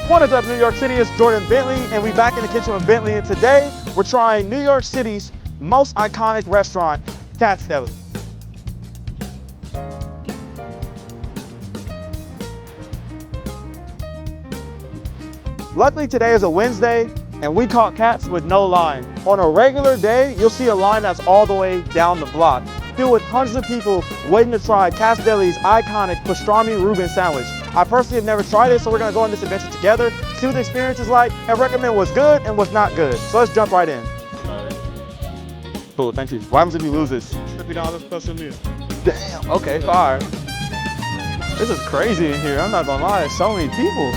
What is up, New York City? It's Jordan Bentley, and we back in the kitchen with Bentley, and today we're trying New York City's most iconic restaurant, Katz Deli. Luckily, today is a Wednesday, and we caught Katz with no line. On a regular day, you'll see a line that's all the way down the block, filled with hundreds of people waiting to try Katz Deli's iconic pastrami Reuben sandwich. I personally have never tried it, so we're gonna go on this adventure together, see what the experience is like, and recommend what's good and what's not good. So let's jump right in. Cool, thank you. What happens if you lose this? $50 special meal. Damn, okay, fire. This is crazy in here, I'm not gonna lie, there's so many people.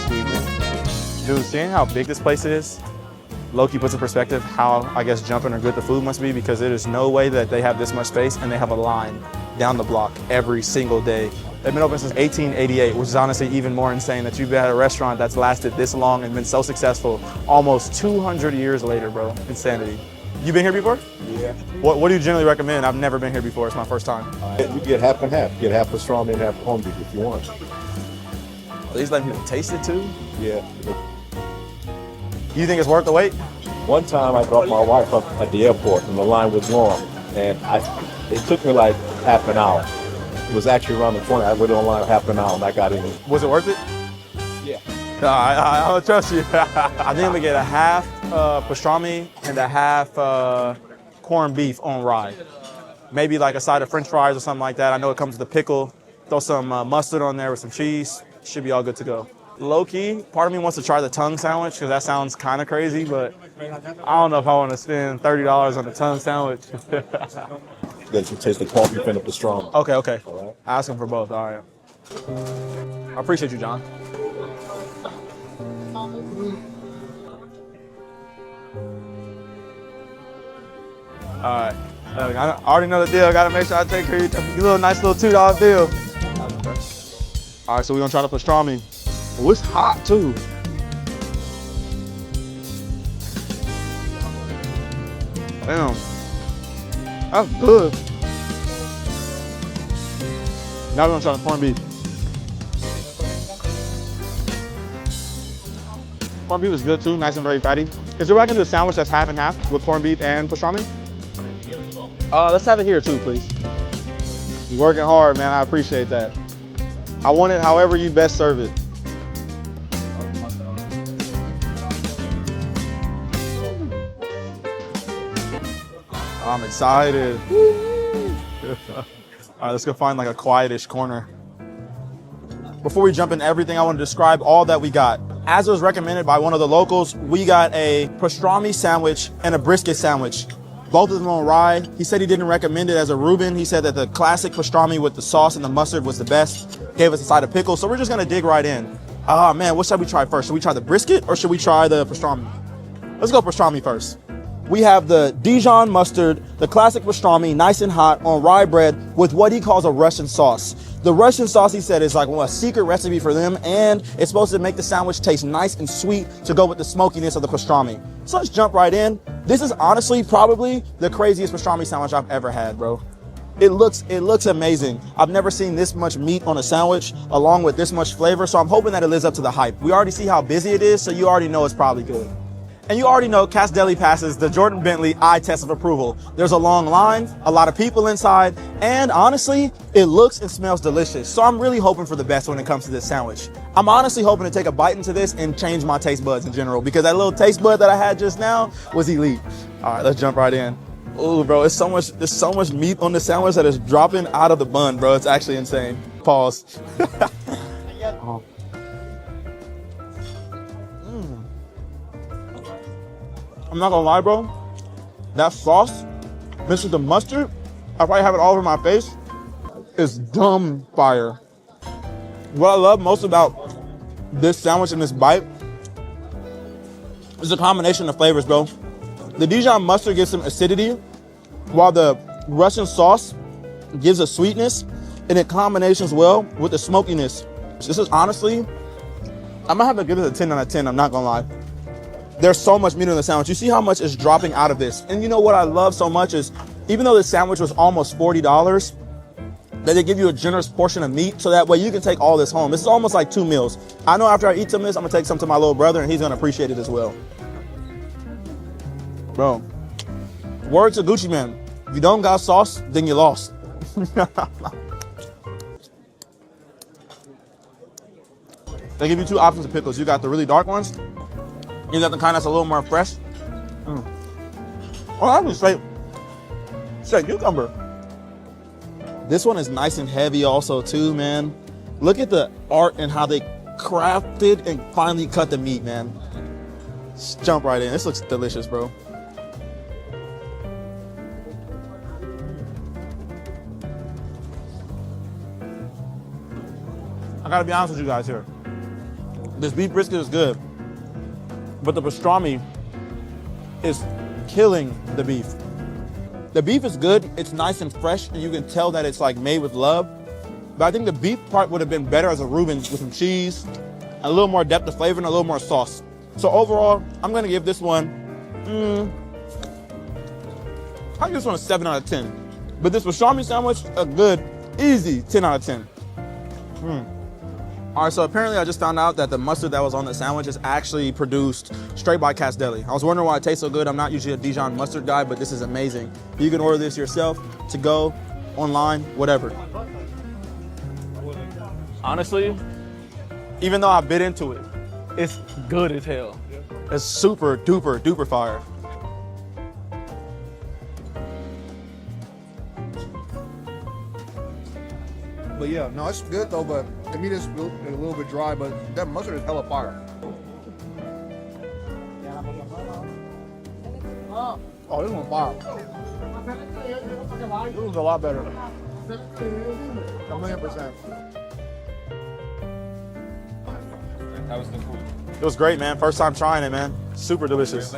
Sweet, man. Dude, seeing how big this place is, low-key puts in perspective how, I guess, jumping or good the food must be, because there is no way that they have this much space and they have a line down the block every single day. They've been open since 1888, which is honestly even more insane that you've had a restaurant that's lasted this long and been so successful almost 200 years later, bro. Insanity. You been here before? Yeah. What do you generally recommend? I've never been here before. It's my first time. You get half and half. Get half pastrami and half corned beef if you want. At least letting people taste it too? Yeah. You think it's worth the wait? One time I dropped my wife up at the airport and the line was long, and it took me like half an hour. It was actually around the corner. I waited online half an hour and I got in. Was it worth it? Yeah. I don't trust you. I think I'm gonna get a half pastrami and a half corned beef on rye. Maybe like a side of French fries or something like that. I know it comes with a pickle. Throw some mustard on there with some cheese. Should be all good to go. Low key, part of me wants to try the tongue sandwich because that sounds kind of crazy, but I don't know if I want to spend $30 on the tongue sandwich. That you taste the corned beef and the pastrami. Okay. All right. Ask him for both. All right. I appreciate you, John. All right. I already know the deal. Got to make sure I take care of you. Little nice little $2 bill. All right, so we're gonna try the pastrami. Oh, it's hot too. Damn. That's good. Now we're gonna try the corned beef. Corned beef is good too, nice and very fatty. Is there a way I can do a sandwich that's half and half with corned beef and pastrami? Let's have it here too, please. You're working hard, man, I appreciate that. I want it however you best serve it. I'm excited. All right, let's go find like a quietish corner. Before we jump into everything, I want to describe all that we got. As it was recommended by one of the locals, we got a pastrami sandwich and a brisket sandwich. Both of them on rye. He said he didn't recommend it as a Reuben. He said that the classic pastrami with the sauce and the mustard was the best. Gave us a side of pickle, so we're just gonna dig right in. Oh man, what should we try first? Should we try the brisket or should we try the pastrami? Let's go pastrami first. We have the Dijon mustard, the classic pastrami, nice and hot on rye bread with what he calls a Russian sauce. The Russian sauce, he said, is like a secret recipe for them, and it's supposed to make the sandwich taste nice and sweet to go with the smokiness of the pastrami. So let's jump right in. This is honestly probably the craziest pastrami sandwich I've ever had, bro. It looks amazing. I've never seen this much meat on a sandwich along with this much flavor, so I'm hoping that it lives up to the hype. We already see how busy it is, so you already know it's probably good. And you already know Katz Deli passes the Jordan Bentley eye test of approval. There's a long line, a lot of people inside, and honestly, it looks and smells delicious. So I'm really hoping for the best when it comes to this sandwich. I'm honestly hoping to take a bite into this and change my taste buds in general, because that little taste bud that I had just now was elite. All right, let's jump right in. Ooh, bro, there's so much meat on the sandwich that is dropping out of the bun, bro. It's actually insane. Pause. Oh. I'm not gonna lie, bro. That sauce mixed with the mustard, I probably have it all over my face, is dumb fire. What I love most about this sandwich and this bite is the combination of flavors, bro. The Dijon mustard gives some acidity, while the Russian sauce gives a sweetness, and it combinations well with the smokiness. This is honestly, I'm gonna have to give this a 10 out of 10, I'm not gonna lie. There's so much meat in the sandwich. You see how much is dropping out of this. And you know what I love so much is, even though this sandwich was almost $40, that they give you a generous portion of meat so that way you can take all this home. This is almost like 2 meals. I know after I eat some of this, I'm gonna take some to my little brother and he's gonna appreciate it as well. Bro, word to Gucci Man, if you don't got sauce, then you lost. They give you 2 options of pickles. You got the really dark ones, you got the kind that's a little more fresh. Oh, that was straight cucumber. This one is nice and heavy also too, man. Look at the art and how they crafted and finally cut the meat, man. Just jump right in. This looks delicious, bro. I gotta be honest with you guys here. This beef brisket is good, but the pastrami is killing the beef. The beef is good, it's nice and fresh, and you can tell that it's like made with love. But I think the beef part would have been better as a Reuben with some cheese, a little more depth of flavor, and a little more sauce. So overall, I'm gonna give this one, I'll give this one a 7 out of 10. But this pastrami sandwich, a good, easy 10 out of 10. All right, so apparently I just found out that the mustard that was on the sandwich is actually produced straight by Katz Deli. I was wondering why it tastes so good. I'm not usually a Dijon mustard guy, but this is amazing. You can order this yourself, to go, online, whatever. Honestly, even though I bit into it, it's good as hell. It's super duper duper fire. But yeah, no, it's good though, but the meat is a little bit dry, but that mustard is hella fire. Oh, this one's fire. This one's a lot better. 1,000,000%. How was the food? It was great, man. First time trying it, man. Super delicious.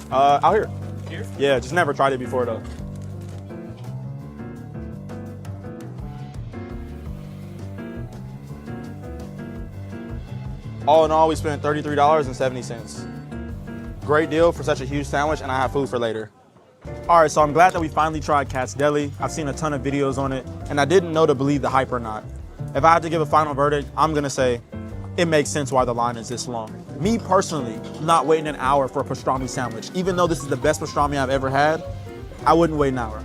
Out here. Here? Yeah, just never tried it before though. All in all, we spent $33.70. Great deal for such a huge sandwich, and I have food for later. All right, so I'm glad that we finally tried Katz Deli. I've seen a ton of videos on it, and I didn't know to believe the hype or not. If I had to give a final verdict, I'm gonna say it makes sense why the line is this long. Me personally, I'm not waiting an hour for a pastrami sandwich. Even though this is the best pastrami I've ever had, I wouldn't wait an hour.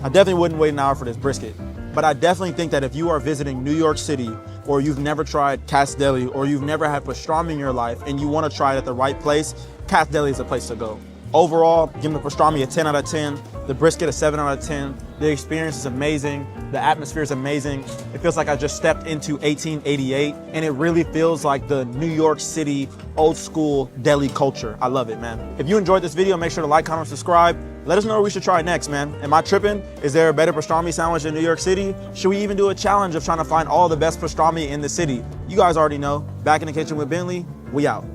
I definitely wouldn't wait an hour for this brisket. But I definitely think that if you are visiting New York City, or you've never tried Katz Deli, or you've never had pastrami in your life, and you want to try it at the right place, Katz Deli is the place to go. Overall, give the pastrami a 10 out of 10, the brisket a 7 out of 10. The experience is amazing, the atmosphere is amazing. It feels like I just stepped into 1888, and it really feels like the New York City old school deli culture. I love it, man. If you enjoyed this video, make sure to like, comment, subscribe. Let us know what we should try next, man. Am I tripping? Is there a better pastrami sandwich in New York City? Should we even do a challenge of trying to find all the best pastrami in the city? You guys already know. Back in the kitchen with Bentley, we out.